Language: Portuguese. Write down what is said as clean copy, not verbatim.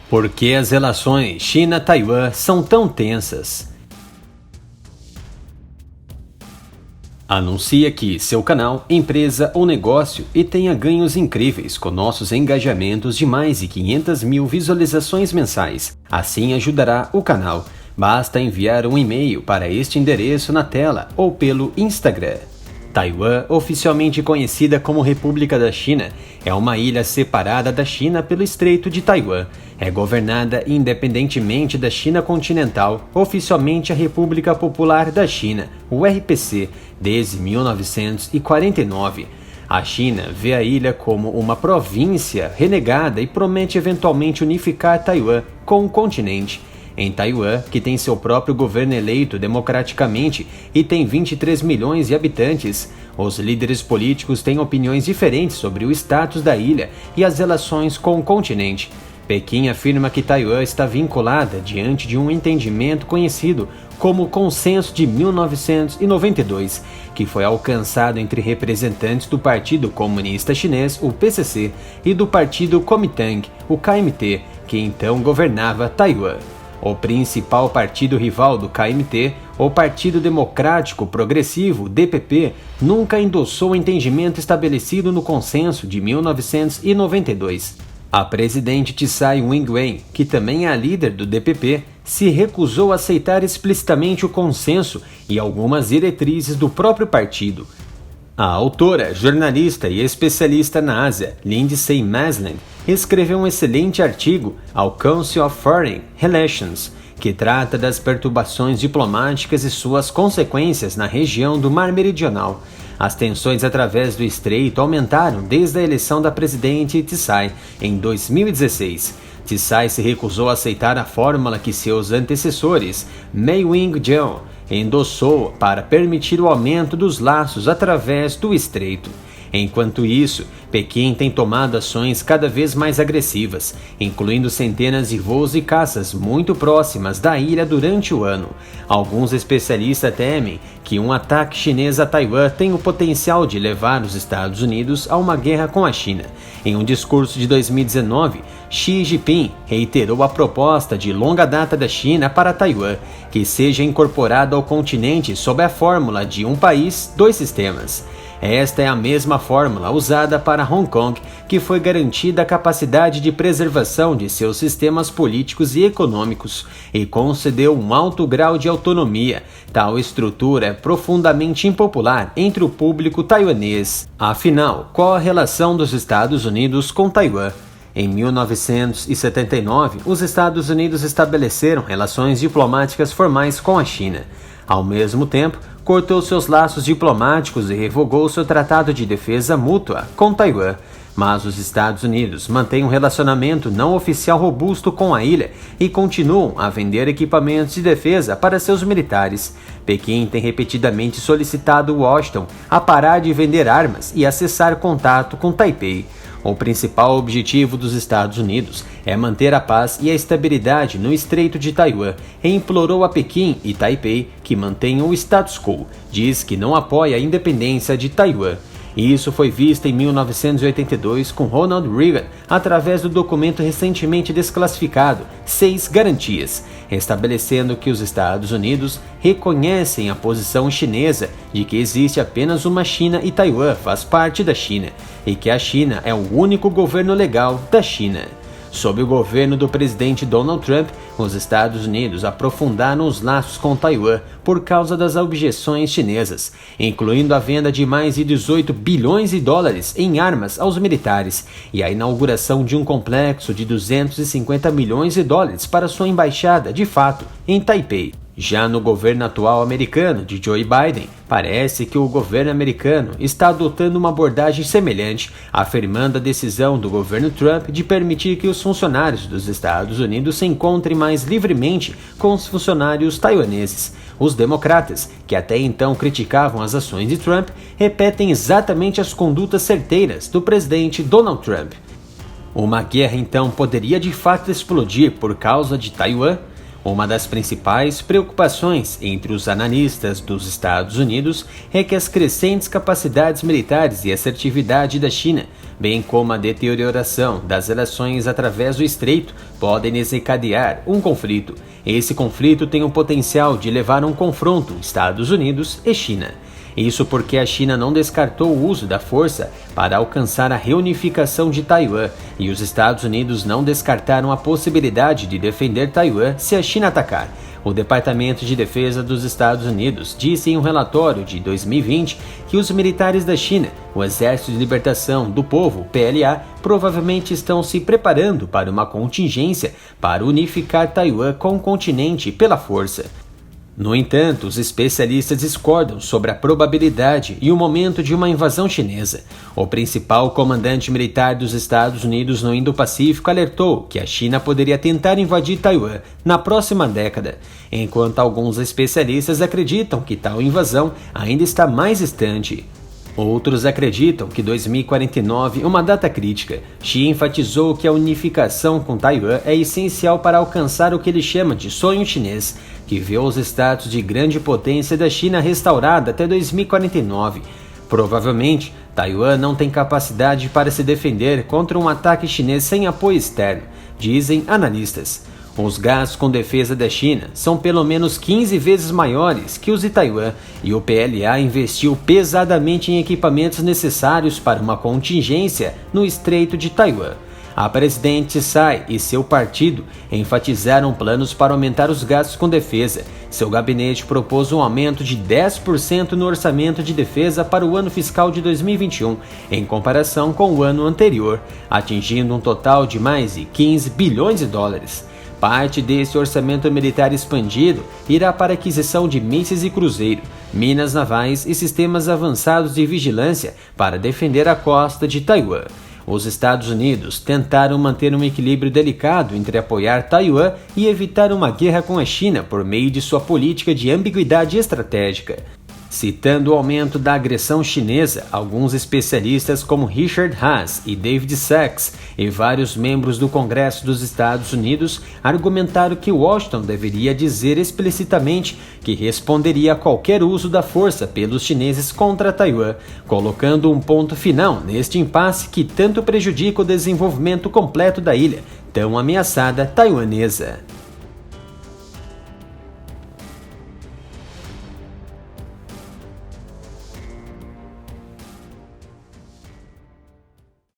Por que as relações China-Taiwan são tão tensas? Anuncia aqui seu canal, empresa ou negócio e tenha ganhos incríveis com nossos engajamentos de mais de 500 mil visualizações mensais. Assim ajudará o canal. Basta enviar um e-mail para este endereço na tela ou pelo Instagram. Taiwan, oficialmente conhecida como República da China, é uma ilha separada da China pelo Estreito de Taiwan. É governada independentemente da China continental, oficialmente a República Popular da China, o RPC, desde 1949. A China vê a ilha como uma província renegada e promete eventualmente unificar Taiwan com o continente. Em Taiwan, que tem seu próprio governo eleito democraticamente e tem 23 milhões de habitantes, os líderes políticos têm opiniões diferentes sobre o status da ilha e as relações com o continente. Pequim afirma que Taiwan está vinculada diante de um entendimento conhecido como Consenso de 1992, que foi alcançado entre representantes do Partido Comunista Chinês, o PCC, e do Partido Kuomintang, o KMT, que então governava Taiwan. O principal partido rival do KMT, o Partido Democrático Progressivo, DPP, nunca endossou o entendimento estabelecido no Consenso de 1992. A presidente Tsai Ing-wen, que também é a líder do DPP, se recusou a aceitar explicitamente o consenso e algumas diretrizes do próprio partido. A autora, jornalista e especialista na Ásia, Lindsay Masland, escreveu um excelente artigo ao Council of Foreign Relations, que trata das perturbações diplomáticas e suas consequências na região do Mar Meridional. As tensões através do estreito aumentaram desde a eleição da presidente Tsai em 2016. Tsai se recusou a aceitar a fórmula que seus antecessores, Mei Wing-jeon, endossou para permitir o aumento dos laços através do estreito. Enquanto isso, Pequim tem tomado ações cada vez mais agressivas, incluindo centenas de voos e caças muito próximas da ilha durante o ano. Alguns especialistas temem que um ataque chinês a Taiwan tem o potencial de levar os Estados Unidos a uma guerra com a China. Em um discurso de 2019, Xi Jinping reiterou a proposta de longa data da China para Taiwan, que seja incorporado ao continente sob a fórmula de um país, dois sistemas. Esta é a mesma fórmula usada para Hong Kong, que foi garantida a capacidade de preservação de seus sistemas políticos e econômicos e concedeu um alto grau de autonomia. Tal estrutura é profundamente impopular entre o público taiwanês. Afinal, qual a relação dos Estados Unidos com Taiwan? Em 1979, os Estados Unidos estabeleceram relações diplomáticas formais com a China. Ao mesmo tempo, cortou seus laços diplomáticos e revogou seu tratado de defesa mútua com Taiwan. Mas os Estados Unidos mantêm um relacionamento não oficial robusto com a ilha e continuam a vender equipamentos de defesa para seus militares. Pequim tem repetidamente solicitado Washington a parar de vender armas e a cessar contato com Taipei. O principal objetivo dos Estados Unidos é manter a paz e a estabilidade no Estreito de Taiwan e implorou a Pequim e Taipei que mantenham o status quo. Diz que não apoia a independência de Taiwan. Isso foi visto em 1982 com Ronald Reagan através do documento recentemente desclassificado 6 Garantias, estabelecendo que os Estados Unidos reconhecem a posição chinesa de que existe apenas uma China e Taiwan faz parte da China, e que a China é o único governo legal da China. Sob o governo do presidente Donald Trump, os Estados Unidos aprofundaram os laços com Taiwan por causa das objeções chinesas, incluindo a venda de mais de 18 bilhões de dólares em armas aos militares e a inauguração de um complexo de 250 milhões de dólares para sua embaixada, de fato, em Taipei. Já no governo atual americano de Joe Biden, parece que o governo americano está adotando uma abordagem semelhante, afirmando a decisão do governo Trump de permitir que os funcionários dos Estados Unidos se encontrem mais livremente com os funcionários taiwaneses. Os democratas, que até então criticavam as ações de Trump, repetem exatamente as condutas certeiras do presidente Donald Trump. Uma guerra então poderia de fato explodir por causa de Taiwan? Uma das principais preocupações entre os analistas dos Estados Unidos é que as crescentes capacidades militares e assertividade da China, bem como a deterioração das relações através do estreito, podem desencadear um conflito. Esse conflito tem o potencial de levar a um confronto Estados Unidos e China. Isso porque a China não descartou o uso da força para alcançar a reunificação de Taiwan, e os Estados Unidos não descartaram a possibilidade de defender Taiwan se a China atacar. O Departamento de Defesa dos Estados Unidos disse em um relatório de 2020 que os militares da China, o Exército de Libertação do Povo, PLA, provavelmente estão se preparando para uma contingência para unificar Taiwan com o continente pela força. No entanto, os especialistas discordam sobre a probabilidade e o momento de uma invasão chinesa. O principal comandante militar dos Estados Unidos no Indo-Pacífico alertou que a China poderia tentar invadir Taiwan na próxima década, enquanto alguns especialistas acreditam que tal invasão ainda está mais distante. Outros acreditam que 2049 é uma data crítica. Xi enfatizou que a unificação com Taiwan é essencial para alcançar o que ele chama de sonho chinês, que vê os status de grande potência da China restaurada até 2049. Provavelmente, Taiwan não tem capacidade para se defender contra um ataque chinês sem apoio externo, dizem analistas. Os gastos com defesa da China são pelo menos 15 vezes maiores que os de Taiwan, e o PLA investiu pesadamente em equipamentos necessários para uma contingência no Estreito de Taiwan. A presidente Tsai e seu partido enfatizaram planos para aumentar os gastos com defesa. Seu gabinete propôs um aumento de 10% no orçamento de defesa para o ano fiscal de 2021, em comparação com o ano anterior, atingindo um total de mais de 15 bilhões de dólares. Parte desse orçamento militar expandido irá para a aquisição de mísseis e cruzeiro, minas navais e sistemas avançados de vigilância para defender a costa de Taiwan. Os Estados Unidos tentaram manter um equilíbrio delicado entre apoiar Taiwan e evitar uma guerra com a China por meio de sua política de ambiguidade estratégica. Citando o aumento da agressão chinesa, alguns especialistas como Richard Haass e David Sachs e vários membros do Congresso dos Estados Unidos argumentaram que Washington deveria dizer explicitamente que responderia a qualquer uso da força pelos chineses contra Taiwan, colocando um ponto final neste impasse que tanto prejudica o desenvolvimento completo da ilha, tão ameaçada taiwanesa.